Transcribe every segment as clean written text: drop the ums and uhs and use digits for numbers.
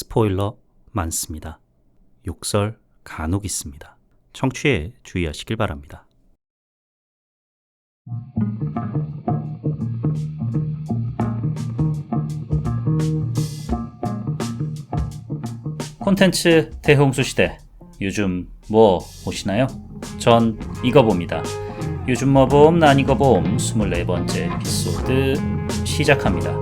스포일러 많습니다. 욕설 간혹 있습니다. 청취에 주의하시길 바랍니다. 콘텐츠 대홍수 시대, 요즘 뭐 보시나요? 전 이거 봅니다. 요즘 뭐 봄, 난 이거 봄 24번째 에피소드 시작합니다.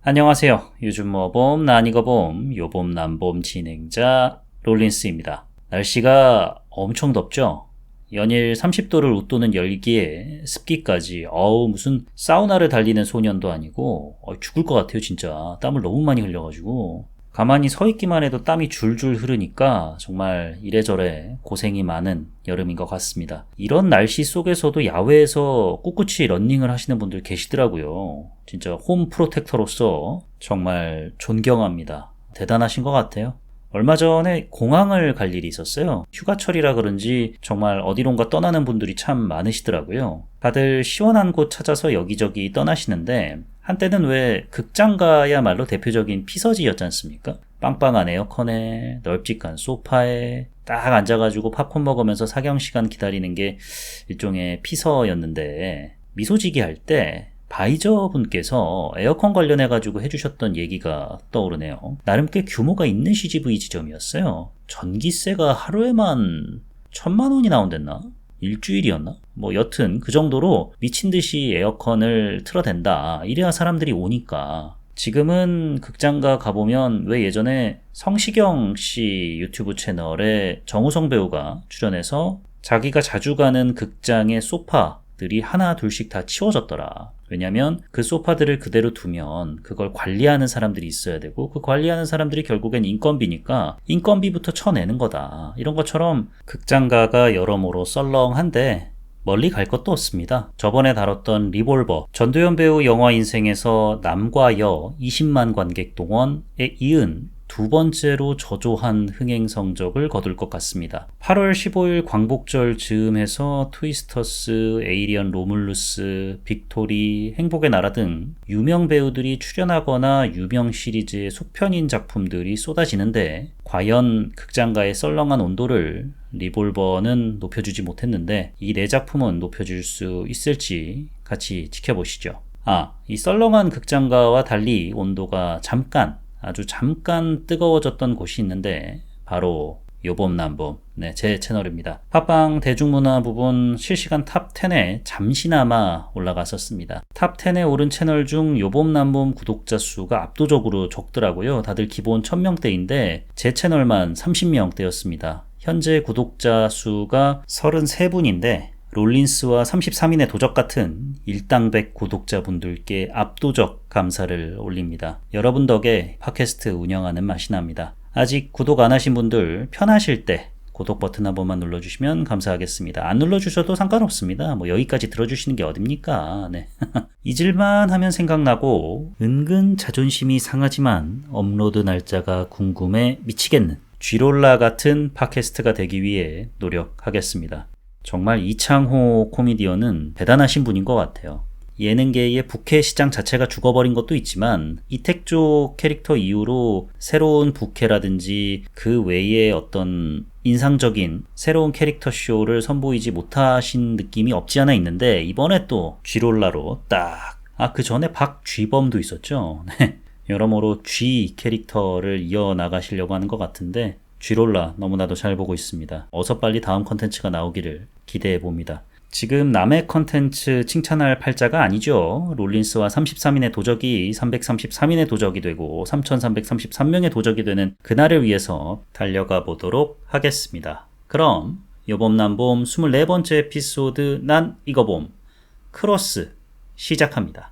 안녕하세요. 요즘 뭐 봄, 난 이거 봄, 요봄 난봄 진행자 롤린스입니다. 날씨가 엄청 덥죠? 연일 30도를 웃도는 열기에 습기까지 무슨 사우나를 달리는 소년도 아니고 죽을 것 같아요. 진짜 땀을 너무 많이 흘려가지고 가만히 서 있기만 해도 땀이 줄줄 흐르니까 정말 이래저래 고생이 많은 여름인 것 같습니다. 이런 날씨 속에서도 야외에서 꿋꿋이 러닝을 하시는 분들 계시더라고요. 진짜 홈 프로텍터로서 정말 존경합니다. 대단하신 것 같아요. 얼마 전에 공항을 갈 일이 있었어요. 휴가철이라 그런지 정말 어디론가 떠나는 분들이 참 많으시더라고요. 다들 시원한 곳 찾아서 여기저기 떠나시는데 한때는 왜 극장 가야말로 대표적인 피서지였지 않습니까? 빵빵한 에어컨에 널찍한 소파에 딱 앉아가지고 팝콘 먹으면서 사경시간 기다리는 게 일종의 피서였는데 미소지기 할 때 바이저 분께서 에어컨 관련해가지고 해주셨던 얘기가 떠오르네요. 나름 꽤 규모가 있는 CGV 지점이었어요. 전기세가 하루에만 1,000만 원이 나온댔나? 일주일이었나? 뭐 여튼 그 정도로 미친듯이 에어컨을 틀어댄다. 이래야 사람들이 오니까. 지금은 극장가 가보면 왜 예전에 성시경 씨 유튜브 채널에 정우성 배우가 출연해서 자기가 자주 가는 극장의 소파들이 하나 둘씩 다 치워졌더라. 왜냐면 그 소파들을 그대로 두면 그걸 관리하는 사람들이 있어야 되고 그 관리하는 사람들이 결국엔 인건비니까 인건비부터 쳐내는 거다. 이런 것처럼 극장가가 여러모로 썰렁한데 멀리 갈 것도 없습니다. 저번에 다뤘던 리볼버, 전도연 배우 영화 인생에서 남과 여 20만 관객 동원에 이은 두 번째로 저조한 흥행 성적을 거둘 것 같습니다. 8월 15일 광복절 즈음해서 트위스터스, 에이리언 로물루스, 빅토리, 행복의 나라 등 유명 배우들이 출연하거나 유명 시리즈의 속편인 작품들이 쏟아지는데 과연 극장가의 썰렁한 온도를 리볼버는 높여주지 못했는데 이 네 작품은 높여줄 수 있을지 같이 지켜보시죠. 이 썰렁한 극장가와 달리 온도가 아주 잠깐 뜨거워졌던 곳이 있는데 바로 요봄 난봄, 제 채널입니다. 팟빵 대중문화 부분 실시간 탑10에 잠시나마 올라갔었습니다. 탑10에 오른 채널 중 요봄 난봄 구독자 수가 압도적으로 적더라고요. 다들 기본 1000명대인데 제 채널만 30명대였습니다. 현재 구독자 수가 33분인데 롤린스와 33인의 도적 같은 일당백 구독자분들께 압도적 감사를 올립니다. 여러분 덕에 팟캐스트 운영하는 맛이 납니다. 아직 구독 안 하신 분들 편하실 때 구독 버튼 한 번만 눌러주시면 감사하겠습니다. 안 눌러주셔도 상관없습니다. 여기까지 들어주시는 게 어딥니까? 잊을만 하면 생각나고 은근 자존심이 상하지만 업로드 날짜가 궁금해 미치겠는 쥐롤라 같은 팟캐스트가 되기 위해 노력하겠습니다. 정말 이창호 코미디언은 대단하신 분인 것 같아요. 예능계의 부캐 시장 자체가 죽어버린 것도 있지만 이택조 캐릭터 이후로 새로운 부캐라든지 그 외에 어떤 인상적인 새로운 캐릭터 쇼를 선보이지 못하신 느낌이 없지 않아 있는데 이번에 또 쥐롤라로 그 전에 박쥐범도 있었죠. 여러모로 쥐 캐릭터를 이어나가시려고 하는 것 같은데 쥐롤라 너무나도 잘 보고 있습니다. 어서 빨리 다음 컨텐츠가 나오기를 기대해봅니다. 지금 남의 컨텐츠 칭찬할 팔자가 아니죠. 롤린스와 33인의 도적이 333인의 도적이 되고 3333명의 도적이 되는 그날을 위해서 달려가 보도록 하겠습니다. 그럼 요봄 난봄 24번째 에피소드 난 이거 봄 크로스 시작합니다.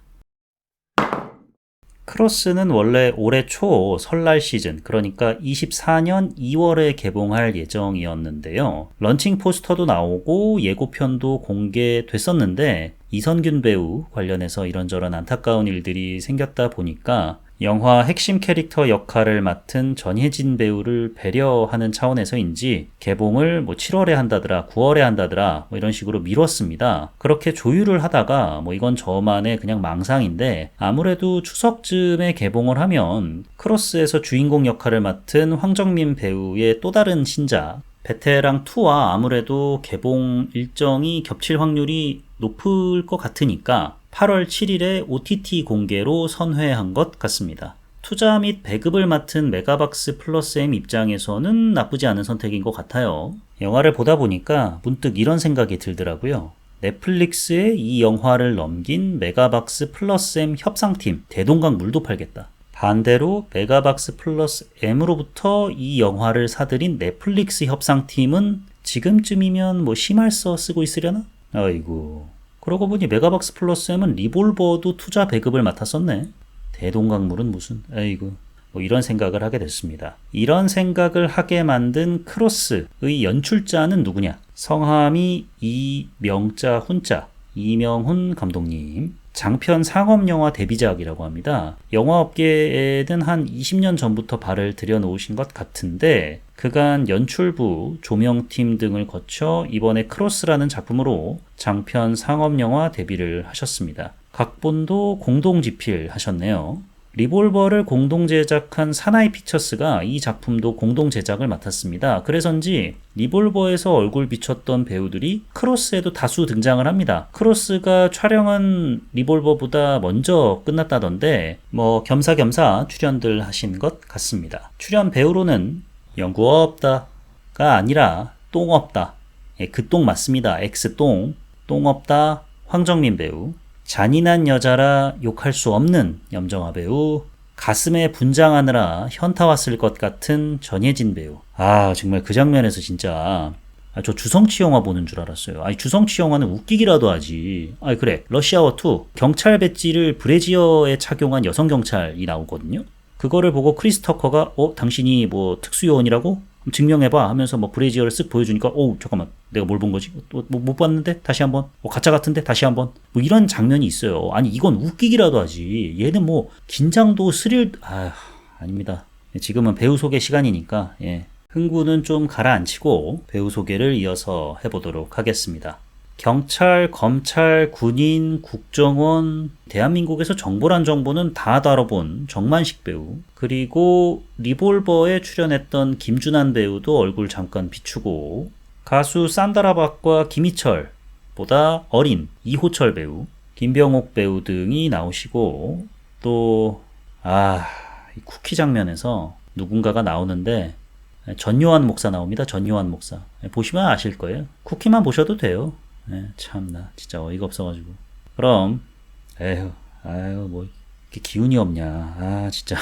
크로스는 원래 올해 초 설날 시즌, 그러니까 24년 2월에 개봉할 예정이었는데요. 런칭 포스터도 나오고 예고편도 공개됐었는데 이선균 배우 관련해서 이런저런 안타까운 일들이 생겼다 보니까 영화 핵심 캐릭터 역할을 맡은 전혜진 배우를 배려하는 차원에서인지 개봉을 7월에 한다더라, 9월에 한다더라 이런 식으로 미뤘습니다. 그렇게 조율을 하다가 이건 저만의 그냥 망상인데 아무래도 추석쯤에 개봉을 하면 크로스에서 주인공 역할을 맡은 황정민 배우의 또 다른 신작 베테랑 2와 아무래도 개봉 일정이 겹칠 확률이 높을 것 같으니까 8월 7일에 OTT 공개로 선회한 것 같습니다. 투자 및 배급을 맡은 메가박스 플러스 M 입장에서는 나쁘지 않은 선택인 것 같아요. 영화를 보다 보니까 문득 이런 생각이 들더라고요. 넷플릭스에 이 영화를 넘긴 메가박스 플러스 M 협상팀 대동강물도 팔겠다. 반대로 메가박스 플러스 M으로부터 이 영화를 사들인 넷플릭스 협상팀은 지금쯤이면 심할서 쓰고 있으려나? 아이고. 그러고 보니 메가박스 플러스 M은 리볼버도 투자 배급을 맡았었네. 대동강물은 무슨, 아이고. 이런 생각을 하게 됐습니다. 이런 생각을 하게 만든 크로스의 연출자는 누구냐? 성함이 이명자 훈자, 이명훈 감독님. 장편 상업영화 데뷔작이라고 합니다. 영화업계에는 한 20년 전부터 발을 들여놓으신 것 같은데 그간 연출부, 조명팀 등을 거쳐 이번에 크로스라는 작품으로 장편 상업영화 데뷔를 하셨습니다. 각본도 공동집필하셨네요. 리볼버를 공동 제작한 사나이 피처스가 이 작품도 공동 제작을 맡았습니다. 그래서인지 리볼버에서 얼굴 비쳤던 배우들이 크로스에도 다수 등장을 합니다. 크로스가 촬영은 리볼버보다 먼저 끝났다던데 겸사겸사 출연들 하신 것 같습니다. 출연 배우로는 연구 없다가 아니라 똥 없다. 그 똥 맞습니다. X똥. 똥 없다. 황정민 배우. 잔인한 여자라 욕할 수 없는 염정아 배우, 가슴에 분장하느라 현타 왔을 것 같은 전혜진 배우. 정말 그 장면에서 진짜 저 주성치 영화 보는 줄 알았어요. 주성치 영화는 웃기기라도 하지. 그래, 러시아워2 경찰 배지를 브래지어에 착용한 여성 경찰이 나오거든요. 그거를 보고 크리스 터커가 당신이 특수요원이라고? 증명해봐 하면서 브래지어를 쓱 보여주니까 잠깐만, 내가 뭘 본 거지? 못 봤는데? 다시 한번? 가짜 같은데? 다시 한번? 이런 장면이 있어요. 이건 웃기기라도 하지. 얘는 긴장도 스릴 아닙니다. 지금은 배우 소개 시간이니까 흥분은 좀 가라앉히고 배우 소개를 이어서 해보도록 하겠습니다. 경찰, 검찰, 군인, 국정원, 대한민국에서 정보란 정보는 다 다뤄본 정만식 배우, 그리고 리볼버에 출연했던 김준한 배우도 얼굴 잠깐 비추고, 가수 산다라박과 김희철보다 어린 이호철 배우, 김병옥 배우 등이 나오시고, 또 이 쿠키 장면에서 누군가가 나오는데 전요한 목사 나옵니다. 전요한 목사. 보시면 아실 거예요. 쿠키만 보셔도 돼요. 참나 진짜 어이가 없어가지고. 그럼 이렇게 기운이 없냐. 진짜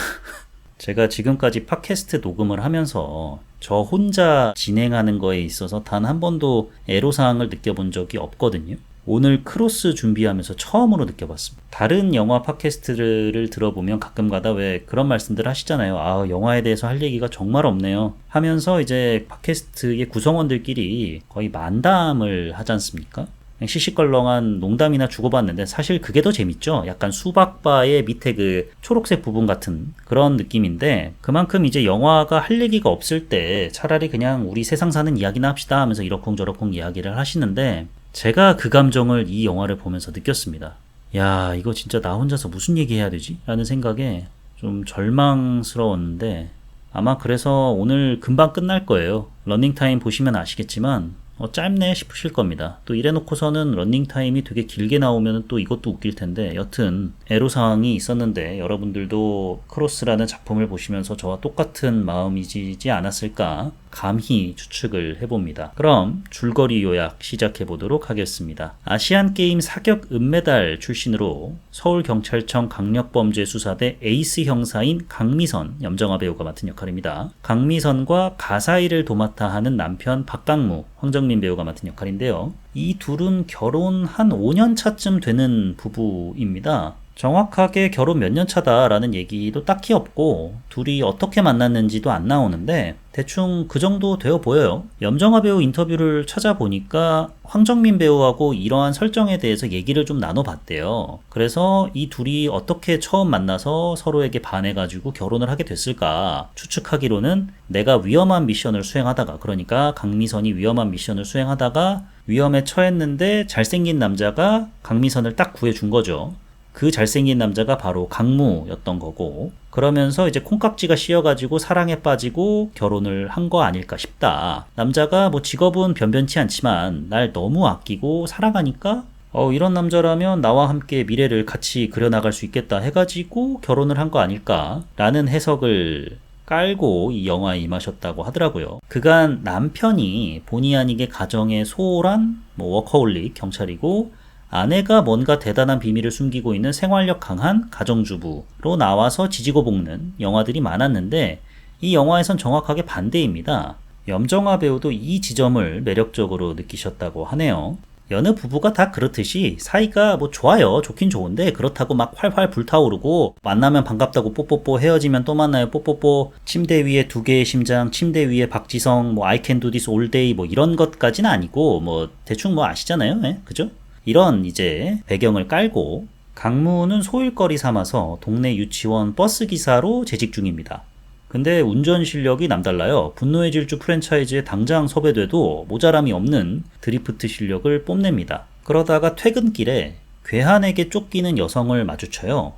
제가 지금까지 팟캐스트 녹음을 하면서 저 혼자 진행하는 거에 있어서 단 한 번도 애로사항을 느껴본 적이 없거든요. 오늘 크로스 준비하면서 처음으로 느껴봤습니다. 다른 영화 팟캐스트를 들어보면 가끔가다 왜 그런 말씀들 하시잖아요. 영화에 대해서 할 얘기가 정말 없네요 하면서 이제 팟캐스트의 구성원들끼리 거의 만담을 하지 않습니까? 시시껄렁한 농담이나 주고받는데 사실 그게 더 재밌죠. 약간 수박바의 밑에 그 초록색 부분 같은 그런 느낌인데, 그만큼 이제 영화가 할 얘기가 없을 때 차라리 그냥 우리 세상 사는 이야기나 합시다 하면서 이러쿵저러쿵 이야기를 하시는데, 제가 그 감정을 이 영화를 보면서 느꼈습니다. 이거 진짜 나 혼자서 무슨 얘기 해야 되지? 라는 생각에 좀 절망스러웠는데, 아마 그래서 오늘 금방 끝날 거예요. 러닝타임 보시면 아시겠지만 짧네 싶으실 겁니다. 또 이래놓고서는 러닝타임이 되게 길게 나오면 또 이것도 웃길 텐데, 여튼 애로사항이 있었는데 여러분들도 크로스라는 작품을 보시면서 저와 똑같은 마음이지 않았을까 감히 추측을 해봅니다. 그럼 줄거리 요약 시작해보도록 하겠습니다. 아시안게임 사격 은메달 출신으로 서울경찰청 강력범죄수사대 에이스 형사인 강미선, 염정아 배우가 맡은 역할입니다. 강미선과 가사일을 도맡아 하는 남편 박강무, 황정민 배우가 맡은 역할인데요. 이 둘은 결혼 한 5년 차쯤 되는 부부입니다. 정확하게 결혼 몇 년 차다라는 얘기도 딱히 없고 둘이 어떻게 만났는지도 안 나오는데 대충 그 정도 되어 보여요. 염정아 배우 인터뷰를 찾아보니까 황정민 배우하고 이러한 설정에 대해서 얘기를 좀 나눠봤대요. 그래서 이 둘이 어떻게 처음 만나서 서로에게 반해가지고 결혼을 하게 됐을까 추측하기로는 내가 위험한 미션을 수행하다가, 그러니까 강미선이 위험한 미션을 수행하다가 위험에 처했는데 잘생긴 남자가 강미선을 딱 구해준 거죠. 그 잘생긴 남자가 바로 강무였던 거고, 그러면서 이제 콩깍지가 씌어가지고 사랑에 빠지고 결혼을 한 거 아닐까 싶다. 남자가 뭐 직업은 변변치 않지만 날 너무 아끼고 사랑하니까 이런 남자라면 나와 함께 미래를 같이 그려나갈 수 있겠다 해가지고 결혼을 한 거 아닐까 라는 해석을 깔고 이 영화에 임하셨다고 하더라고요. 그간 남편이 본의 아니게 가정에 소홀한 워커홀릭 경찰이고, 아내가 뭔가 대단한 비밀을 숨기고 있는 생활력 강한 가정주부로 나와서 지지고 볶는 영화들이 많았는데 이 영화에선 정확하게 반대입니다. 염정아 배우도 이 지점을 매력적으로 느끼셨다고 하네요. 여느 부부가 다 그렇듯이 사이가 뭐 좋아요. 좋긴 좋은데 그렇다고 막 활활 불타오르고 만나면 반갑다고 뽀뽀뽀, 헤어지면 또 만나요 뽀뽀뽀, 침대 위에 두 개의 심장, 침대 위에 박지성, 뭐 I can do this all day 뭐 이런 것까지는 아니고 뭐 대충 뭐 아시잖아요. 예? 그죠? 이런 이제 배경을 깔고 강무는 소일거리 삼아서 동네 유치원 버스 기사로 재직 중입니다. 근데 운전 실력이 남달라요. 분노의 질주 프랜차이즈에 당장 섭외돼도 모자람이 없는 드리프트 실력을 뽐냅니다. 그러다가 퇴근길에 괴한에게 쫓기는 여성을 마주쳐요.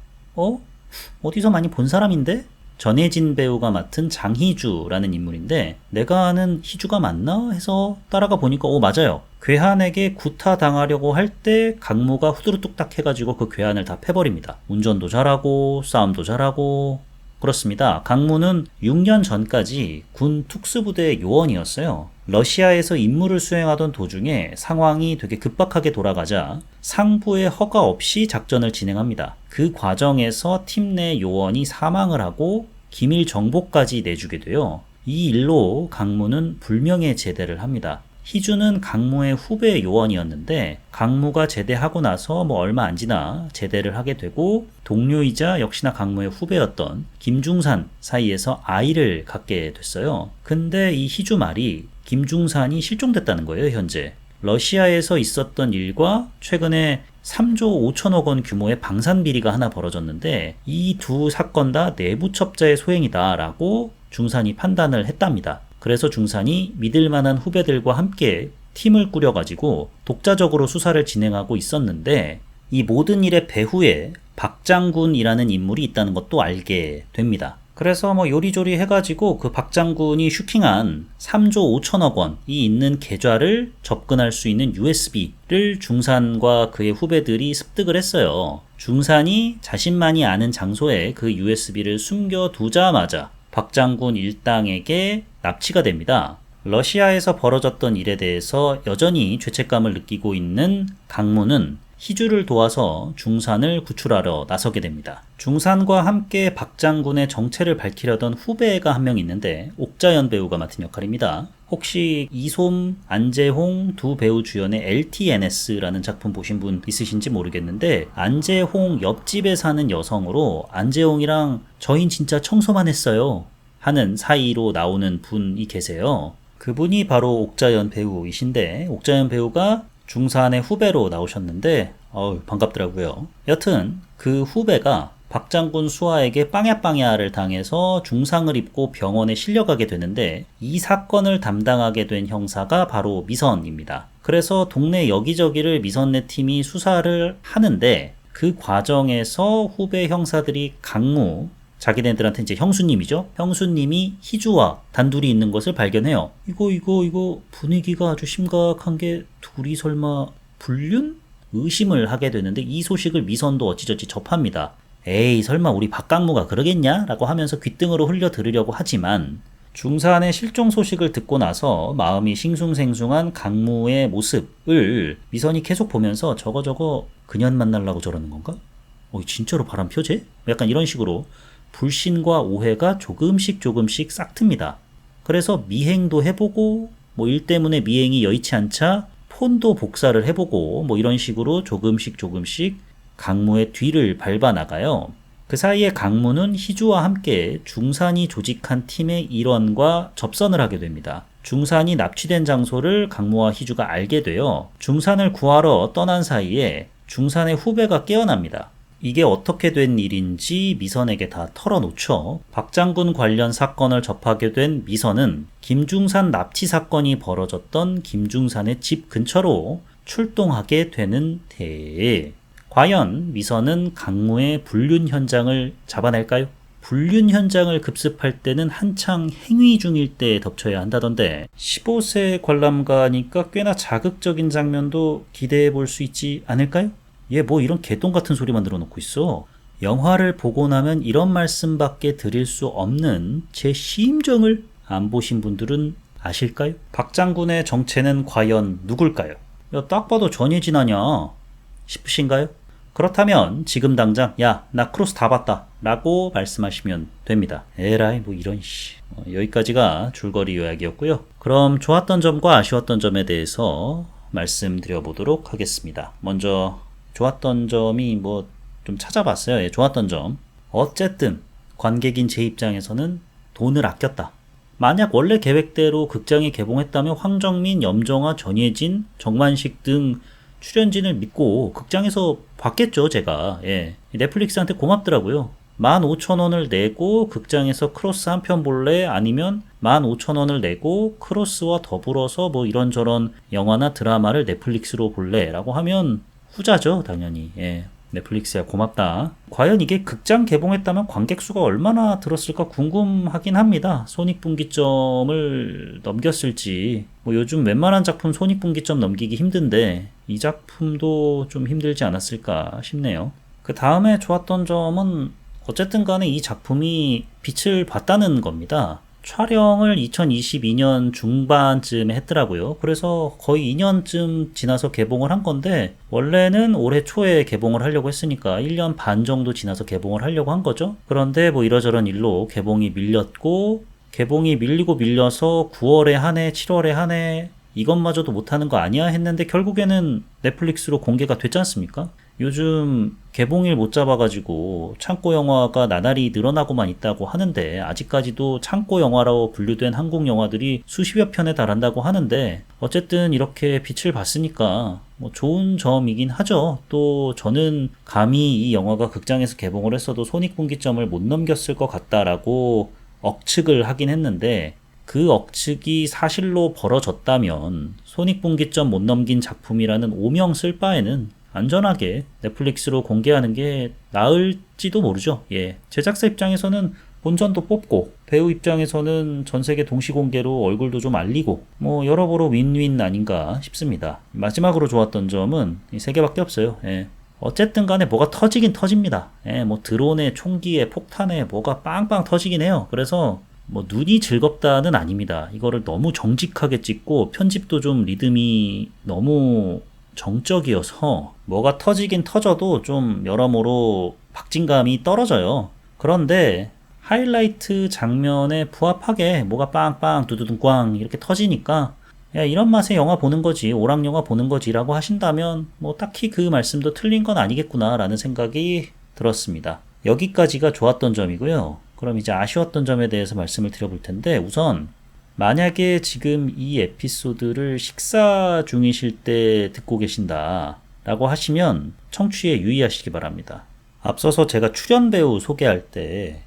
어디서 많이 본 사람인데? 전혜진 배우가 맡은 장희주라는 인물인데 내가 아는 희주가 맞나 해서 따라가 보니까 맞아요. 괴한에게 구타당하려고 할 때 강무가 후두루뚝딱 해가지고 그 괴한을 다 패버립니다. 운전도 잘하고 싸움도 잘하고 그렇습니다. 강무는 6년 전까지 군 특수부대 요원이었어요. 러시아에서 임무를 수행하던 도중에 상황이 되게 급박하게 돌아가자 상부의 허가 없이 작전을 진행합니다. 그 과정에서 팀 내 요원이 사망을 하고 기밀 정보까지 내주게 돼요. 이 일로 강무는 불명예 제대를 합니다. 희주는 강무의 후배 요원이었는데 강무가 제대하고 나서 얼마 안 지나 제대를 하게 되고 동료이자 역시나 강무의 후배였던 김중산 사이에서 아이를 갖게 됐어요. 근데 이 희주 말이 김중산이 실종됐다는 거예요. 현재 러시아에서 있었던 일과 최근에 3조 5천억 원 규모의 방산 비리가 하나 벌어졌는데 이 두 사건 다 내부 첩자의 소행이다 라고 중산이 판단을 했답니다. 그래서 중산이 믿을 만한 후배들과 함께 팀을 꾸려가지고 독자적으로 수사를 진행하고 있었는데 이 모든 일의 배후에 박장군이라는 인물이 있다는 것도 알게 됩니다. 그래서 요리조리 해가지고 그 박장군이 슈킹한 3조 5천억 원이 있는 계좌를 접근할 수 있는 USB를 중산과 그의 후배들이 습득을 했어요. 중산이 자신만이 아는 장소에 그 USB를 숨겨두자마자 박장군 일당에게 납치가 됩니다. 러시아에서 벌어졌던 일에 대해서 여전히 죄책감을 느끼고 있는 강무는 희주를 도와서 중산을 구출하러 나서게 됩니다. 중산과 함께 박장군의 정체를 밝히려던 후배가 한 명 있는데 옥자연 배우가 맡은 역할입니다. 혹시 이솜, 안재홍 두 배우 주연의 LTNS라는 작품 보신 분 있으신지 모르겠는데 안재홍 옆집에 사는 여성으로 안재홍이랑 저흰 진짜 청소만 했어요 하는 사이로 나오는 분이 계세요. 그분이 바로 옥자연 배우이신데 옥자연 배우가 중산의 후배로 나오셨는데 반갑더라고요. 여튼 그 후배가 박장군 수하에게 빵야빵야를 당해서 중상을 입고 병원에 실려가게 되는데 이 사건을 담당하게 된 형사가 바로 미선입니다. 그래서 동네 여기저기를 미선네 팀이 수사를 하는데 그 과정에서 후배 형사들이 강무, 자기네들한테 이제 형수님이죠. 형수님이 희주와 단둘이 있는 것을 발견해요. 이거 분위기가 아주 심각한 게 둘이 설마 불륜? 의심을 하게 되는데 이 소식을 미선도 어찌저찌 접합니다. 에이 설마 우리 박강무가 그러겠냐? 라고 하면서 귓등으로 흘려 들으려고 하지만 중산의 실종 소식을 듣고 나서 마음이 싱숭생숭한 강무의 모습을 미선이 계속 보면서 저거 그년 만나려고 저러는 건가? 진짜로 바람 펴재? 약간 이런 식으로 불신과 오해가 조금씩 싹 틉니다. 그래서 미행도 해보고 일 때문에 미행이 여의치 않자 폰도 복사를 해보고 이런 식으로 조금씩 강무의 뒤를 밟아 나가요. 그 사이에 강무는 희주와 함께 중산이 조직한 팀의 일원과 접선을 하게 됩니다. 중산이 납치된 장소를 강무와 희주가 알게 되어 중산을 구하러 떠난 사이에 중산의 후배가 깨어납니다. 이게 어떻게 된 일인지 미선에게 다 털어놓죠. 박장군 관련 사건을 접하게 된 미선은 김중산 납치 사건이 벌어졌던 김중산의 집 근처로 출동하게 되는 데에 과연 미선은 강무의 불륜 현장을 잡아낼까요? 불륜 현장을 급습할 때는 한창 행위 중일 때 덮쳐야 한다던데 15세 관람가니까 꽤나 자극적인 장면도 기대해 볼 수 있지 않을까요? 얘 뭐 이런 개똥 같은 소리만 들어놓고 있어. 영화를 보고 나면 이런 말씀밖에 드릴 수 없는 제 심정을 안 보신 분들은 아실까요? 박장군의 정체는 과연 누굴까요? 야, 딱 봐도 전예진 아냐 싶으신가요? 그렇다면 지금 당장 야, 나 크로스 다 봤다 라고 말씀하시면 됩니다. 에라이 뭐 이런 여기까지가 줄거리 요약이었고요. 그럼 좋았던 점과 아쉬웠던 점에 대해서 말씀드려 보도록 하겠습니다. 먼저 좋았던 점이 뭐 좀 찾아봤어요. 예, 좋았던 점. 어쨌든 관객인 제 입장에서는 돈을 아꼈다. 만약 원래 계획대로 극장이 개봉했다면 황정민, 염정아, 전예진, 정만식 등 출연진을 믿고 극장에서 봤겠죠, 제가. 예. 넷플릭스한테 고맙더라고요. 15,000원을 내고 극장에서 크로스 한 편 볼래? 아니면 15,000원을 내고 크로스와 더불어서 뭐 이런저런 영화나 드라마를 넷플릭스로 볼래? 라고 하면 후자죠, 당연히. 예. 넷플릭스야 고맙다. 과연 이게 극장 개봉했다면 관객 수가 얼마나 들었을까 궁금하긴 합니다. 손익분기점을 넘겼을지. 뭐 요즘 웬만한 작품 손익분기점 넘기기 힘든데 이 작품도 좀 힘들지 않았을까 싶네요. 그 다음에 좋았던 점은 어쨌든 간에 이 작품이 빛을 봤다는 겁니다. 촬영을 2022년 중반쯤에 했더라고요. 그래서 거의 2년쯤 지나서 개봉을 한 건데 원래는 올해 초에 개봉을 하려고 했으니까 1년 반 정도 지나서 개봉을 하려고 한 거죠. 그런데 뭐 이러저런 일로 개봉이 밀렸고 개봉이 밀리고 밀려서 9월에 한 해, 7월에 한 해 이것마저도 못하는 거 아니야 했는데 결국에는 넷플릭스로 공개가 됐지 않습니까? 요즘 개봉일 못 잡아가지고 창고 영화가 나날이 늘어나고만 있다고 하는데 아직까지도 창고 영화로 분류된 한국 영화들이 수십여 편에 달한다고 하는데 어쨌든 이렇게 빛을 봤으니까 뭐 좋은 점이긴 하죠. 또 저는 감히 이 영화가 극장에서 개봉을 했어도 손익분기점을 못 넘겼을 것 같다라고 억측을 하긴 했는데 그 억측이 사실로 벌어졌다면 손익분기점 못 넘긴 작품이라는 오명 쓸 바에는 안전하게 넷플릭스로 공개하는 게 나을지도 모르죠. 예. 제작사 입장에서는 본전도 뽑고 배우 입장에서는 전 세계 동시 공개로 얼굴도 좀 알리고 뭐 여러모로 윈윈 아닌가 싶습니다. 마지막으로 좋았던 점은 이 세 개밖에 없어요. 예. 어쨌든 간에 뭐가 터지긴 터집니다. 예. 뭐 드론에 총기에 폭탄에 뭐가 빵빵 터지긴 해요. 그래서 뭐 눈이 즐겁다는 아닙니다. 이거를 너무 정직하게 찍고 편집도 좀 리듬이 너무 정적이어서 뭐가 터지긴 터져도 좀 여러모로 박진감이 떨어져요. 그런데 하이라이트 장면에 부합하게 뭐가 빵빵 두두둥꽝 이렇게 터지니까 야 이런 맛에 영화 보는 거지 오락 영화 보는 거지 라고 하신다면 뭐 딱히 그 말씀도 틀린 건 아니겠구나 라는 생각이 들었습니다. 여기까지가 좋았던 점이고요. 그럼 이제 아쉬웠던 점에 대해서 말씀을 드려볼 텐데 우선 만약에 지금 이 에피소드를 식사 중이실 때 듣고 계신다 라고 하시면 청취에 유의하시기 바랍니다. 앞서서 제가 출연 배우 소개할 때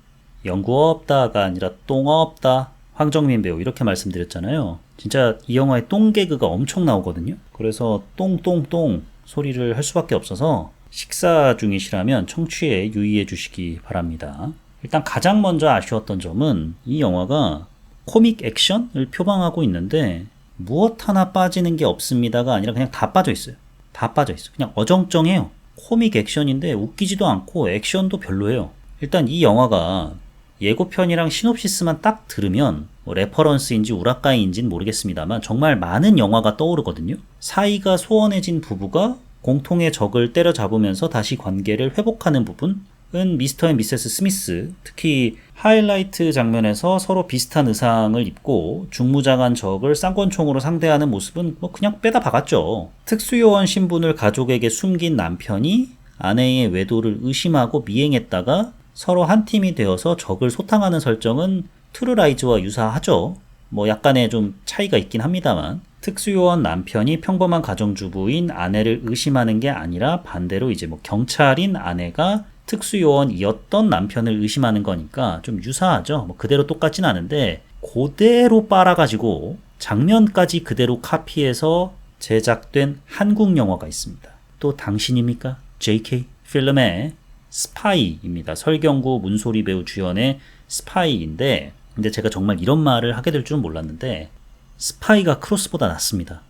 연구 없다가 아니라 똥 없다 황정민 배우 이렇게 말씀드렸잖아요. 진짜 이 영화에 똥 개그가 엄청 나오거든요. 그래서 똥똥똥 소리를 할 수밖에 없어서 식사 중이시라면 청취에 유의해 주시기 바랍니다. 일단 가장 먼저 아쉬웠던 점은 이 영화가 코믹 액션을 표방하고 있는데 무엇 하나 빠지는 게 없습니다가 아니라 그냥 다 빠져 있어요. 다 빠져 있어. 그냥 어정쩡해요. 코믹 액션인데 웃기지도 않고 액션도 별로예요. 일단 이 영화가 예고편이랑 시놉시스만 딱 들으면 뭐 레퍼런스인지 우라카이인지는 모르겠습니다만 정말 많은 영화가 떠오르거든요. 사이가 소원해진 부부가 공통의 적을 때려잡으면서 다시 관계를 회복하는 부분 은 미스터 앤 미세스 스미스, 특히 하이라이트 장면에서 서로 비슷한 의상을 입고 중무장한 적을 쌍권총으로 상대하는 모습은 뭐 그냥 빼다 박았죠. 특수요원 신분을 가족에게 숨긴 남편이 아내의 외도를 의심하고 미행했다가 서로 한 팀이 되어서 적을 소탕하는 설정은 트루라이즈와 유사하죠. 뭐 약간의 좀 차이가 있긴 합니다만, 특수요원 남편이 평범한 가정주부인 아내를 의심하는 게 아니라 반대로 이제 뭐 경찰인 아내가 특수요원이었던 남편을 의심하는 거니까 좀 유사하죠. 뭐 그대로 똑같진 않은데 그대로 빨아가지고 장면까지 그대로 카피해서 제작된 한국 영화가 있습니다. 또 당신입니까? JK 필름의 스파이입니다. 설경구, 문소리 배우 주연의 스파이인데, 근데 제가 정말 이런 말을 하게 될 줄은 몰랐는데 스파이가 크로스보다 낫습니다.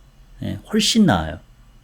예, 훨씬 나아요.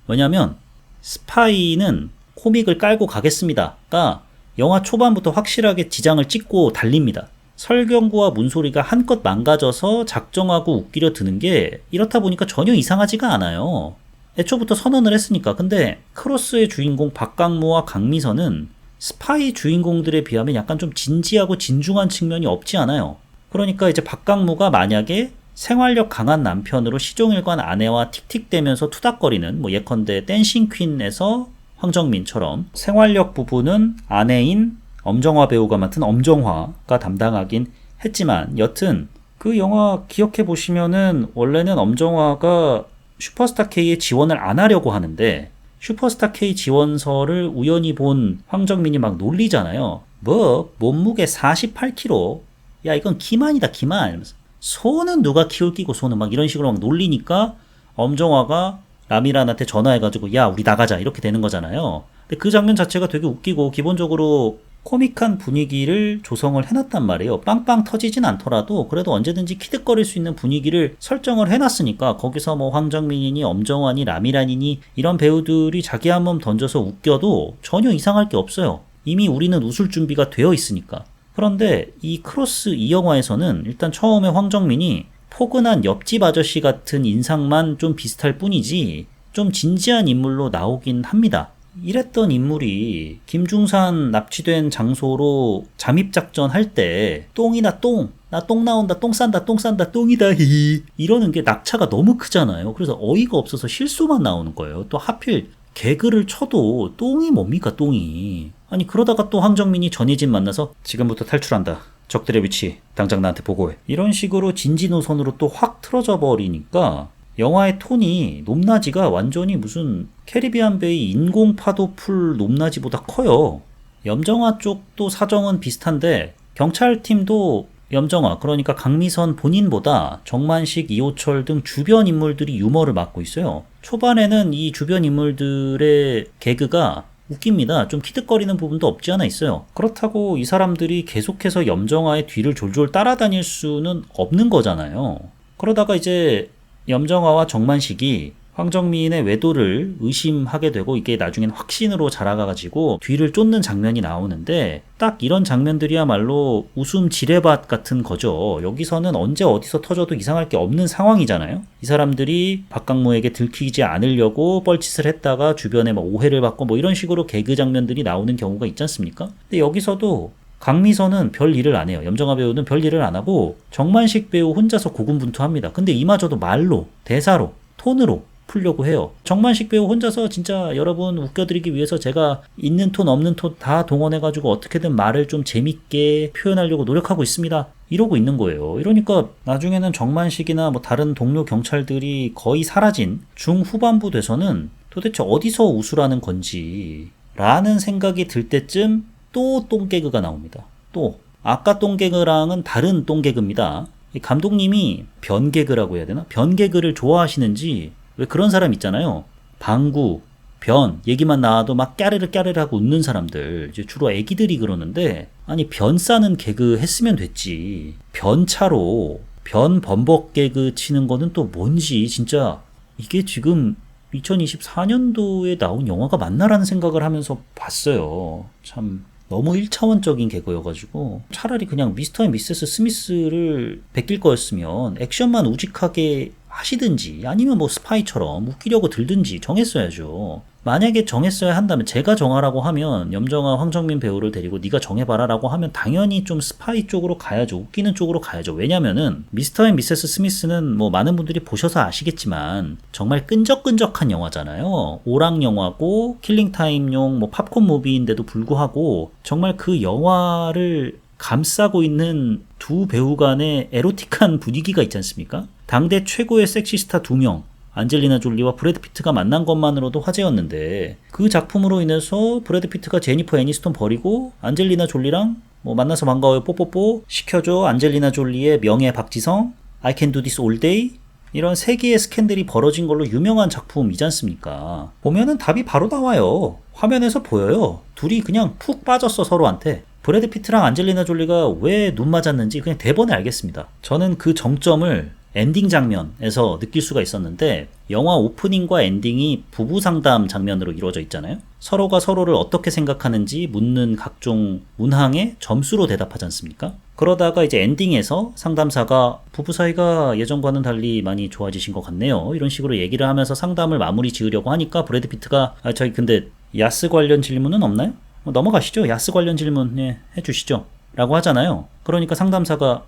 왜냐하면 스파이는 코믹을 깔고 가겠습니다가 영화 초반부터 확실하게 지장을 찍고 달립니다. 설경구와 문소리가 한껏 망가져서 작정하고 웃기려 드는 게 이렇다 보니까 전혀 이상하지가 않아요. 애초부터 선언을 했으니까. 근데 크로스의 주인공 박강무와 강미선은 스파이 주인공들에 비하면 약간 좀 진지하고 진중한 측면이 없지 않아요. 그러니까 이제 박강무가 만약에 생활력 강한 남편으로 시종일관 아내와 틱틱대면서 투닥거리는, 뭐 예컨대 댄싱 퀸에서 황정민처럼 생활력 부분은 아내인 엄정화 배우가 맡은 엄정화가 담당하긴 했지만, 여튼 그 영화 기억해 보시면은 원래는 엄정화가 슈퍼스타 K에 지원을 안 하려고 하는데 슈퍼스타 K 지원서를 우연히 본 황정민이 막 놀리잖아요. 뭐 몸무게 48kg, 야 이건 기만이다 기만 이러면서, 소는 누가 키울 끼고 소는, 막 이런 식으로 막 놀리니까 엄정화가 라미란한테 전화해가지고 야 우리 나가자 이렇게 되는 거잖아요. 근데 그 장면 자체가 되게 웃기고 기본적으로 코믹한 분위기를 조성을 해놨단 말이에요. 빵빵 터지진 않더라도 그래도 언제든지 키득거릴 수 있는 분위기를 설정을 해놨으니까, 거기서 뭐 황정민이니 엄정화니 라미란이니 이런 배우들이 자기 한 몸 던져서 웃겨도 전혀 이상할 게 없어요. 이미 우리는 웃을 준비가 되어 있으니까. 그런데 이 크로스 이 영화에서는 일단 처음에 황정민이 포근한 옆집 아저씨 같은 인상만 좀 비슷할 뿐이지 좀 진지한 인물로 나오긴 합니다. 이랬던 인물이 김중산 납치된 장소로 잠입작전 할 때 똥이나 똥, 나 똥 나온다, 똥 싼다, 똥 싼다, 똥이다 히히 이러는 게 낙차가 너무 크잖아요. 그래서 어이가 없어서 실수만 나오는 거예요. 또 하필 개그를 쳐도 똥이 뭡니까 똥이. 아니 그러다가 또 황정민이 전혜진 만나서 지금부터 탈출한다, 적들의 위치 당장 나한테 보고해, 이런 식으로 진지 노선으로 또 확 틀어져 버리니까 영화의 톤이 높낮이가 완전히 무슨 캐리비안 베이 인공파도 풀 높낮이보다 커요. 염정아 쪽도 사정은 비슷한데 경찰팀도 염정아, 그러니까 강미선 본인보다 정만식, 이호철 등 주변 인물들이 유머를 맡고 있어요. 초반에는 이 주변 인물들의 개그가 웃깁니다. 좀 키득거리는 부분도 없지 않아 있어요. 그렇다고 이 사람들이 계속해서 염정아의 뒤를 졸졸 따라다닐 수는 없는 거잖아요. 그러다가 이제 염정아와 정만식이 황정민의 외도를 의심하게 되고 이게 나중엔 확신으로 자라가지고 뒤를 쫓는 장면이 나오는데, 딱 이런 장면들이야말로 웃음 지뢰밭 같은 거죠. 여기서는 언제 어디서 터져도 이상할 게 없는 상황이잖아요. 이 사람들이 박강무에게 들키지 않으려고 뻘짓을 했다가 주변에 막 오해를 받고 뭐 이런 식으로 개그 장면들이 나오는 경우가 있지 않습니까? 근데 여기서도 강미선은 별 일을 안 해요. 염정아 배우는 별 일을 안 하고 정만식 배우 혼자서 고군분투합니다. 근데 이마저도 말로, 대사로, 톤으로 풀려고 해요. 정만식 배우 혼자서 진짜 여러분 웃겨드리기 위해서 제가 있는 톤 없는 톤 다 동원해가지고 어떻게든 말을 좀 재밌게 표현하려고 노력하고 있습니다, 이러고 있는 거예요. 이러니까 나중에는 정만식이나 뭐 다른 동료 경찰들이 거의 사라진 중후반부 돼서는 도대체 어디서 웃으라는 건지 라는 생각이 들 때쯤 또 똥개그가 나옵니다. 또 아까 똥개그랑은 다른 똥개그입니다. 감독님이 변개그라고 해야 되나? 변개그를 좋아하시는지 왜 그런 사람 있잖아요. 방구, 변 얘기만 나와도 막 까르르 까르르 하고 웃는 사람들, 이제 주로 애기들이 그러는데, 아니 변 싸는 개그 했으면 됐지. 변차로 변 범벅 개그 치는 거는 또 뭔지, 진짜 이게 지금 2024년도에 나온 영화가 맞나라는 생각을 하면서 봤어요. 참 너무 1차원적인 개그여가지고 차라리 그냥 미스터 앤 미세스 스미스를 베낄 거였으면 액션만 우직하게 하시든지 아니면 뭐 스파이처럼 웃기려고 들든지 정했어야죠. 만약에 정했어야 한다면 제가 정하라고 하면 염정아 황정민 배우를 데리고 네가 정해봐라 라고 하면 당연히 좀 스파이 쪽으로 가야죠. 웃기는 쪽으로 가야죠. 왜냐면은 미스터 앤 미세스 스미스는 뭐 많은 분들이 보셔서 아시겠지만 정말 끈적끈적한 영화잖아요. 오락 영화고 킬링타임용 뭐 팝콘 무비인데도 불구하고 정말 그 영화를 감싸고 있는 두 배우 간의 에로틱한 분위기가 있지 않습니까? 당대 최고의 섹시스타 2명 안젤리나 졸리와 브래드 피트가 만난 것만으로도 화제였는데 그 작품으로 인해서 브래드 피트가 제니퍼 애니스톤 버리고 안젤리나 졸리랑 뭐 만나서 반가워요 뽀뽀뽀 시켜줘 안젤리나 졸리의 명예 박지성 I can do this all day 이런 세 개의 스캔들이 벌어진 걸로 유명한 작품이지 않습니까? 보면은 답이 바로 나와요. 화면에서 보여요. 둘이 그냥 푹 빠졌어 서로한테. 브래드 피트랑 안젤리나 졸리가 왜 눈 맞았는지 그냥 대본에 알겠습니다. 저는 그 정점을 엔딩 장면에서 느낄 수가 있었는데 영화 오프닝과 엔딩이 부부 상담 장면으로 이루어져 있잖아요. 서로가 서로를 어떻게 생각하는지 묻는 각종 문항에 점수로 대답하지 않습니까? 그러다가 이제 엔딩에서 상담사가 부부 사이가 예전과는 달리 많이 좋아지신 것 같네요. 이런 식으로 얘기를 하면서 상담을 마무리 지으려고 하니까 브래드 피트가 저희 근데 야스 관련 질문은 없나요? 넘어가시죠. 야스 관련 질문 해주시죠. 라고 하잖아요. 그러니까 상담사가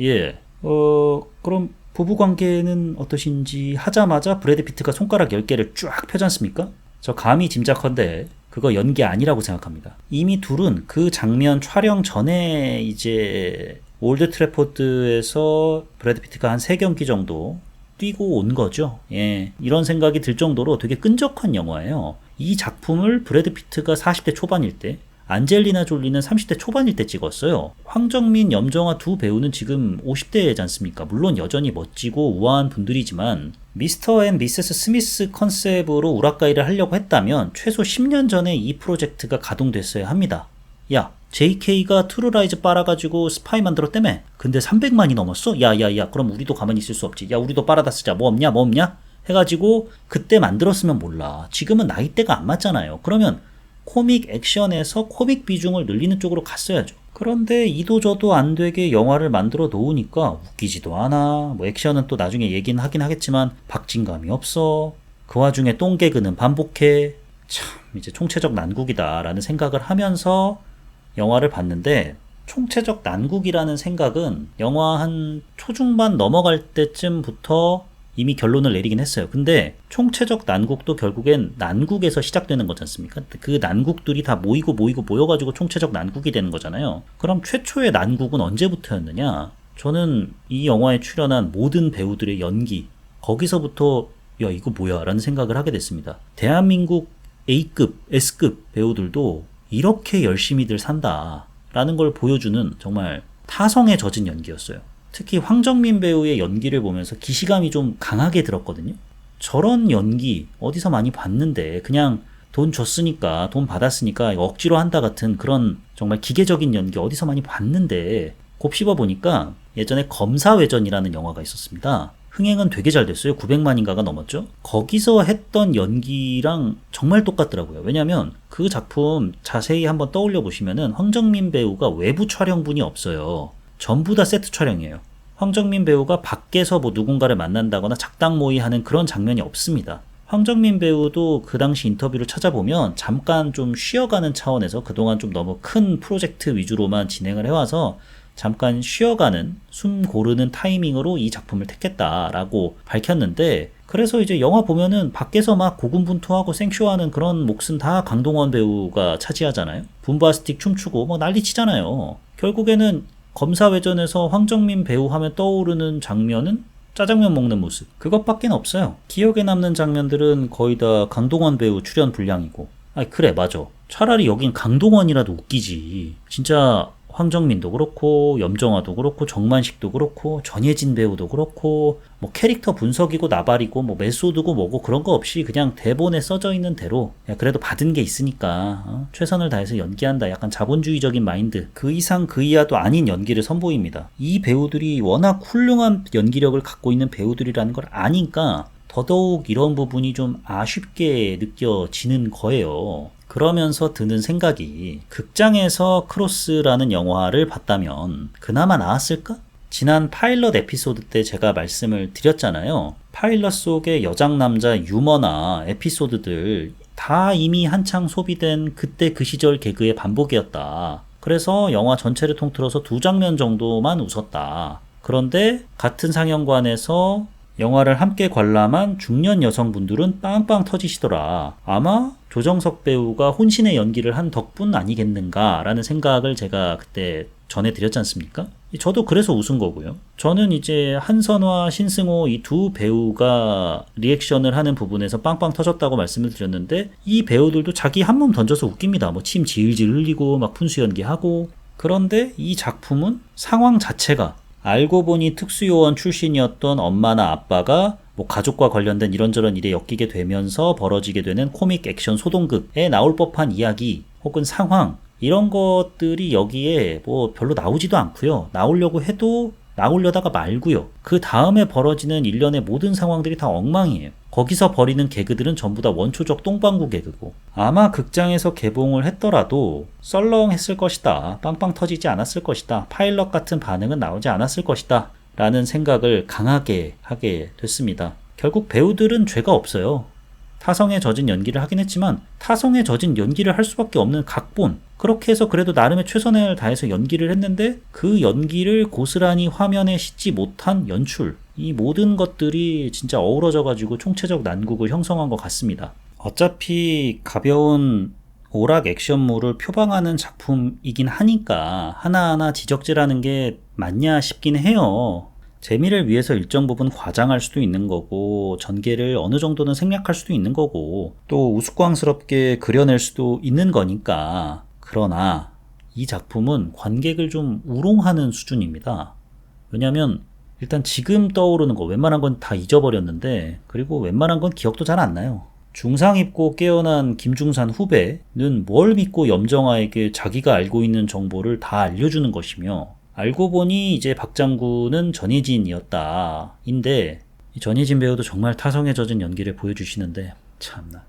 예. 그럼 부부관계는 어떠신지 하자마자 브래드 피트가 손가락 10개를 쫙 펴지 않습니까? 저 감히 짐작컨대 그거 연기 아니라고 생각합니다. 이미 둘은 그 장면 촬영 전에 이제 올드 트래포드에서 브래드 피트가 한 3경기 정도 뛰고 온 거죠. 예, 이런 생각이 들 정도로 되게 끈적한 영화예요. 이 작품을 브래드 피트가 40대 초반일 때 안젤리나 졸리는 30대 초반일 때 찍었어요. 황정민, 염정아 두 배우는 지금 50대지 않습니까? 물론 여전히 멋지고 우아한 분들이지만 미스터 앤 미세스 스미스 컨셉으로 우라카이를 하려고 했다면 최소 10년 전에 이 프로젝트가 가동됐어야 합니다. 야, JK가 트루라이즈 빨아가지고 스파이 만들었다며? 근데 300만이 넘었어? 야야야, 그럼 우리도 가만히 있을 수 없지. 야, 우리도 빨아다 쓰자. 뭐 없냐? 해가지고 그때 만들었으면 몰라. 지금은 나이대가 안 맞잖아요. 그러면 코믹 액션에서 코믹 비중을 늘리는 쪽으로 갔어야죠. 그런데 이도저도 안 되게 영화를 만들어 놓으니까 웃기지도 않아. 뭐 액션은 또 나중에 얘기는 하긴 하겠지만 박진감이 없어. 그 와중에 똥개그는 반복해. 참 이제 총체적 난국이다라는 생각을 하면서 영화를 봤는데 총체적 난국이라는 생각은 영화 한 초중반 넘어갈 때쯤부터 이미 결론을 내리긴 했어요. 근데 총체적 난국도 결국엔 난국에서 시작되는 거지 않습니까? 그 난국들이 다 모여가지고 총체적 난국이 되는 거잖아요. 그럼 최초의 난국은 언제부터였느냐? 저는 이 영화에 출연한 모든 배우들의 연기, 거기서부터 야 이거 뭐야 라는 생각을 하게 됐습니다. 대한민국 A급, S급 배우들도 이렇게 열심히들 산다 라는 걸 보여주는 정말 타성에 젖은 연기였어요. 특히 황정민 배우의 연기를 보면서 기시감이 좀 강하게 들었거든요. 저런 연기 어디서 많이 봤는데 그냥 돈 줬으니까 돈 받았으니까 억지로 한다 같은 그런 정말 기계적인 연기 어디서 많이 봤는데 곱씹어 보니까 예전에 검사외전이라는 영화가 있었습니다. 흥행은 되게 잘 됐어요. 900만인가가 넘었죠. 거기서 했던 연기랑 정말 똑같더라고요. 왜냐면 그 작품 자세히 한번 떠올려 보시면은 황정민 배우가 외부 촬영분이 없어요. 전부 다 세트 촬영이에요. 황정민 배우가 밖에서 뭐 누군가를 만난다거나 작당 모의하는 그런 장면이 없습니다. 황정민 배우도 그 당시 인터뷰를 찾아보면 잠깐 좀 쉬어가는 차원에서 그동안 좀 너무 큰 프로젝트 위주로만 진행을 해와서 잠깐 쉬어가는 숨 고르는 타이밍으로 이 작품을 택했다라고 밝혔는데 그래서 이제 영화 보면은 밖에서 막 고군분투하고 생쇼하는 그런 몫은 다 강동원 배우가 차지하잖아요. 붐바스틱 춤추고 뭐 난리 치잖아요. 결국에는 검사외전에서 황정민 배우 하면 떠오르는 장면은 짜장면 먹는 모습 그것밖에 없어요. 기억에 남는 장면들은 거의 다 강동원 배우 출연 분량이고 그래 맞아 차라리 여긴 강동원이라도 웃기지. 진짜 황정민도 그렇고 염정아도 그렇고 정만식도 그렇고 전예진 배우도 그렇고 뭐 캐릭터 분석이고 나발이고 뭐 메소드고 뭐고 그런 거 없이 그냥 대본에 써져 있는 대로 야 그래도 받은 게 있으니까 최선을 다해서 연기한다. 약간 자본주의적인 마인드 그 이상 그 이하도 아닌 연기를 선보입니다. 이 배우들이 워낙 훌륭한 연기력을 갖고 있는 배우들이라는 걸 아니까 더더욱 이런 부분이 좀 아쉽게 느껴지는 거예요. 그러면서 드는 생각이 극장에서 크로스라는 영화를 봤다면 그나마 나았을까? 지난 파일럿 에피소드 때 제가 말씀을 드렸잖아요. 파일럿 속의 여장남자 유머나 에피소드들 다 이미 한창 소비된 그때 그 시절 개그의 반복이었다. 그래서 영화 전체를 통틀어서 2장면 정도만 웃었다. 그런데 같은 상영관에서 영화를 함께 관람한 중년 여성분들은 빵빵 터지시더라. 아마 조정석 배우가 혼신의 연기를 한 덕분 아니겠는가라는 생각을 제가 그때 전해드렸지 않습니까? 저도 그래서 웃은 거고요. 저는 이제 한선화, 신승호 이 두 배우가 리액션을 하는 부분에서 빵빵 터졌다고 말씀을 드렸는데 이 배우들도 자기 한 몸 던져서 웃깁니다. 뭐 침 질질 흘리고 막 분수 연기하고. 그런데 이 작품은 상황 자체가 알고 보니 특수요원 출신이었던 엄마나 아빠가 뭐 가족과 관련된 이런저런 일에 엮이게 되면서 벌어지게 되는 코믹 액션 소동극에 나올 법한 이야기 혹은 상황 이런 것들이 여기에 뭐 별로 나오지도 않고요. 나오려고 해도 나오려다가 말고요. 그 다음에 벌어지는 일련의 모든 상황들이 다 엉망이에요. 거기서 벌이는 개그들은 전부 다 원초적 똥방구 개그고 아마 극장에서 개봉을 했더라도 썰렁했을 것이다. 빵빵 터지지 않았을 것이다. 파일럿 같은 반응은 나오지 않았을 것이다. 라는 생각을 강하게 하게 됐습니다. 결국 배우들은 죄가 없어요. 타성에 젖은 연기를 하긴 했지만 타성에 젖은 연기를 할 수밖에 없는 각본 그렇게 해서 그래도 나름의 최선을 다해서 연기를 했는데 그 연기를 고스란히 화면에 싣지 못한 연출 이 모든 것들이 진짜 어우러져 가지고 총체적 난국을 형성한 것 같습니다. 어차피 가벼운 오락 액션물을 표방하는 작품이긴 하니까 하나하나 지적질하는 게 맞냐 싶긴 해요. 재미를 위해서 일정 부분 과장할 수도 있는 거고 전개를 어느 정도는 생략할 수도 있는 거고 또 우스꽝스럽게 그려낼 수도 있는 거니까 그러나 이 작품은 관객을 좀 우롱하는 수준입니다. 왜냐면 일단 지금 떠오르는 거 웬만한 건 다 잊어버렸는데 그리고 웬만한 건 기억도 잘 안 나요. 중상 입고 깨어난 김중산 후배는 뭘 믿고 염정아에게 자기가 알고 있는 정보를 다 알려주는 것이며 알고 보니 이제 박장군은 전혜진이었다. 인데 전혜진 배우도 정말 타성에 젖은 연기를 보여주시는데 참나.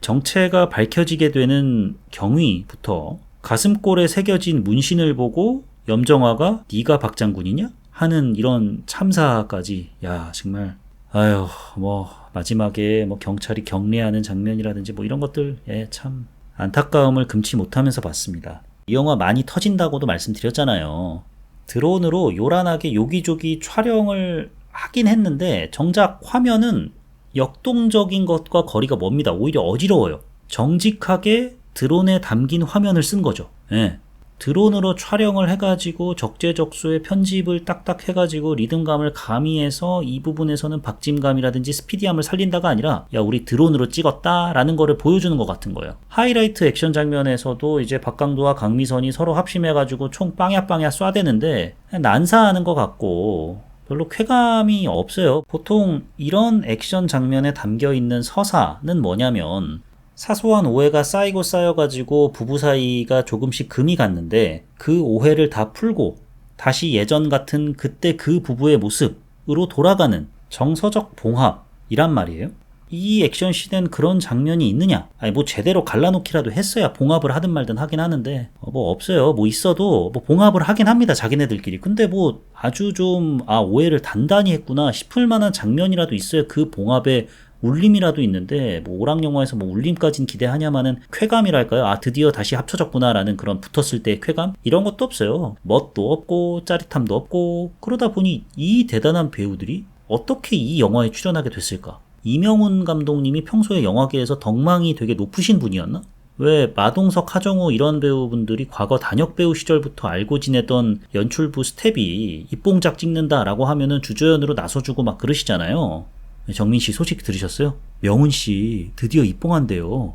정체가 밝혀지게 되는 경위부터 가슴골에 새겨진 문신을 보고 염정아가 네가 박장군이냐? 하는 이런 참사까지 야 정말 아유 뭐 마지막에 뭐 경찰이 경례하는 장면이라든지 뭐 이런 것들 참 안타까움을 금치 못하면서 봤습니다. 이 영화 많이 터진다고도 말씀드렸잖아요. 드론으로 요란하게 요기조기 촬영을 하긴 했는데 정작 화면은 역동적인 것과 거리가 멉니다. 오히려 어지러워요. 정직하게 드론에 담긴 화면을 쓴 거죠. 예. 드론으로 촬영을 해가지고 적재적소에 편집을 딱딱 해가지고 리듬감을 가미해서 이 부분에서는 박진감이라든지 스피디함을 살린다가 아니라 야 우리 드론으로 찍었다 라는 거를 보여주는 것 같은 거예요. 하이라이트 액션 장면에서도 이제 박강도와 강미선이 서로 합심해가지고 총 빵야 쏴대는데 난사하는 것 같고 별로 쾌감이 없어요. 보통 이런 액션 장면에 담겨있는 서사는 뭐냐면 사소한 오해가 쌓이고 쌓여가지고 부부 사이가 조금씩 금이 갔는데 그 오해를 다 풀고 다시 예전 같은 그때 그 부부의 모습으로 돌아가는 정서적 봉합이란 말이에요. 이 액션씬엔 그런 장면이 있느냐? 아니 뭐 제대로 갈라놓기라도 했어야 봉합을 하든 말든 하긴 하는데 뭐 없어요. 뭐 있어도 뭐 봉합을 하긴 합니다. 자기네들끼리. 근데 뭐 아주 좀 오해를 단단히 했구나 싶을 만한 장면이라도 있어야 그 봉합에 울림이라도 있는데 뭐 오락 영화에서 뭐 울림까진 기대하냐마는 쾌감이랄까요? 드디어 다시 합쳐졌구나라는 그런 붙었을 때의 쾌감? 이런 것도 없어요. 멋도 없고 짜릿함도 없고 그러다 보니 이 대단한 배우들이 어떻게 이 영화에 출연하게 됐을까? 이명훈 감독님이 평소에 영화계에서 덕망이 되게 높으신 분이었나? 왜 마동석, 하정우 이런 배우분들이 과거 단역 배우 시절부터 알고 지내던 연출부 스텝이 입봉작 찍는다라고 하면은 주조연으로 나서주고 막 그러시잖아요. 정민 씨 소식 들으셨어요? 명훈 씨 드디어 입봉한대요.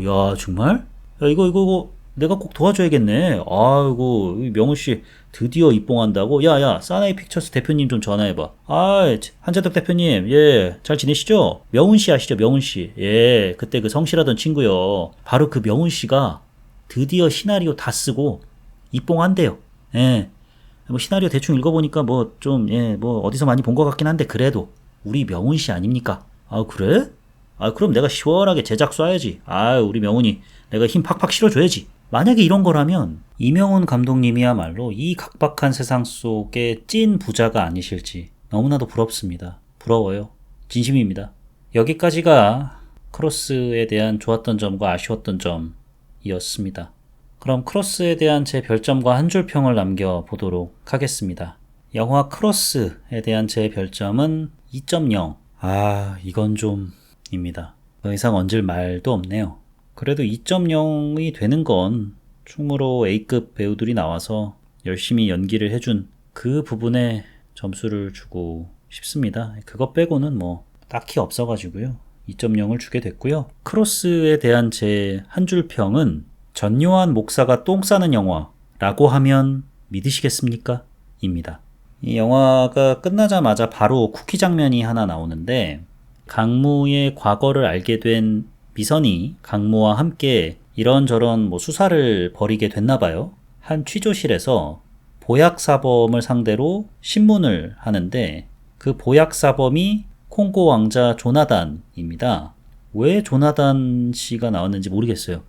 야 정말? 야 이거 내가 꼭 도와줘야겠네. 아이고 명훈 씨 드디어 입봉한다고? 야야 사나이 픽처스 대표님 좀 전화해봐. 한재덕 대표님 잘 지내시죠? 명훈 씨 아시죠? 명훈 씨 그때 그 성실하던 친구요. 바로 그 명훈 씨가 드디어 시나리오 다 쓰고 입봉한대요. 뭐 시나리오 대충 읽어보니까 뭐 어디서 많이 본 것 같긴 한데 그래도 우리 명훈 씨 아닙니까? 그래? 그럼 내가 시원하게 제작 쏴야지. 우리 명훈이 내가 힘 팍팍 실어줘야지. 만약에 이런 거라면 이명훈 감독님이야말로 이 각박한 세상 속에 찐 부자가 아니실지 너무나도 부럽습니다. 부러워요. 진심입니다. 여기까지가 크로스에 대한 좋았던 점과 아쉬웠던 점이었습니다. 그럼 크로스에 대한 제 별점과 한 줄 평을 남겨보도록 하겠습니다. 영화 크로스에 대한 제 별점은 2.0. 이건 좀 입니다. 더 이상 얹을 말도 없네요. 그래도 2.0이 되는 건 충무로 A급 배우들이 나와서 열심히 연기를 해준 그 부분에 점수를 주고 싶습니다. 그것 빼고는 뭐 딱히 없어가지고요. 2.0을 주게 됐고요. 크로스에 대한 제 한 줄 평은 전요한 목사가 똥 싸는 영화라고 하면 믿으시겠습니까? 입니다. 이 영화가 끝나자마자 바로 쿠키 장면이 하나 나오는데 강무의 과거를 알게 된 미선이 강무와 함께 이런저런 수사를 벌이게 됐나 봐요. 한 취조실에서 보약사범을 상대로 신문을 하는데 그 보약사범이 콩고 왕자 조나단입니다. 왜 조나단 씨가 나왔는지 모르겠어요.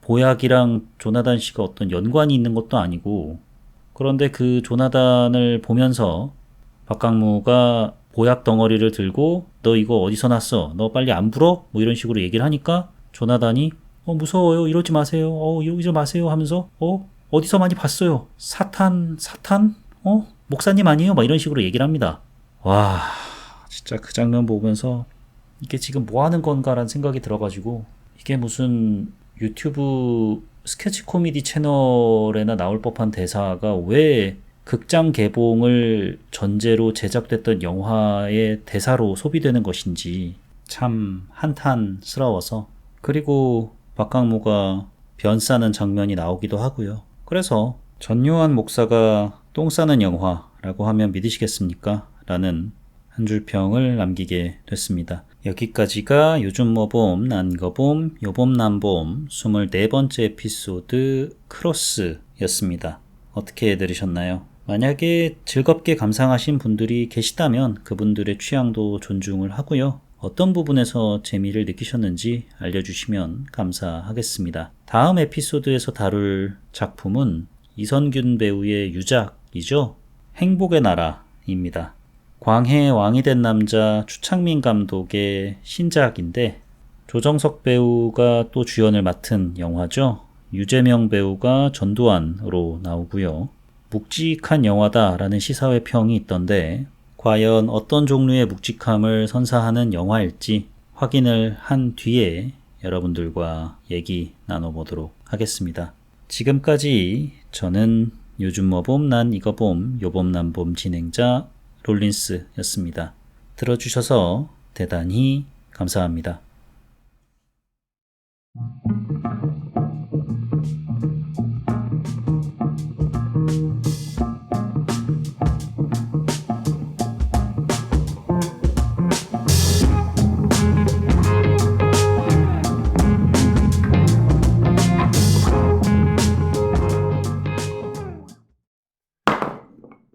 보약이랑 조나단 씨가 어떤 연관이 있는 것도 아니고, 그런데 그 조나단을 보면서 박강무가 보약 덩어리를 들고 너 이거 어디서 났어? 너 빨리 안 불어? 이런 식으로 얘기를 하니까 조나단이 무서워요. 이러지 마세요. 이러지 마세요 하면서 어디서 많이 봤어요. 사탄? 목사님 아니에요? 이런 식으로 얘기를 합니다. 와, 진짜 그 장면 보면서 이게 지금 뭐 하는 건가라는 생각이 들어가지고, 이게 무슨 유튜브 스케치 코미디 채널에나 나올 법한 대사가 왜 극장 개봉을 전제로 제작됐던 영화의 대사로 소비되는 것인지 참 한탄스러워서, 그리고 박강무가 변 싸는 장면이 나오기도 하고요. 그래서 전요한 목사가 똥 싸는 영화라고 하면 믿으시겠습니까? 라는 한 줄 평을 남기게 됐습니다. 여기까지가 요즘 뭐봄 난거봄 요봄 난봄 24번째 에피소드 크로스였습니다. 어떻게 들으셨나요? 만약에 즐겁게 감상하신 분들이 계시다면 그분들의 취향도 존중을 하고요. 어떤 부분에서 재미를 느끼셨는지 알려주시면 감사하겠습니다. 다음 에피소드에서 다룰 작품은 이선균 배우의 유작이죠. 행복의 나라입니다. 광해의 왕이 된 남자 추창민 감독의 신작인데 조정석 배우가 또 주연을 맡은 영화죠. 유재명 배우가 전두환으로 나오고요. 묵직한 영화다라는 시사회 평이 있던데 과연 어떤 종류의 묵직함을 선사하는 영화일지 확인을 한 뒤에 여러분들과 얘기 나눠보도록 하겠습니다. 지금까지 저는 요즘 뭐봄 난 이거 봄 요봄 난 봄 진행자 롤린스였습니다. 들어주셔서 대단히 감사합니다.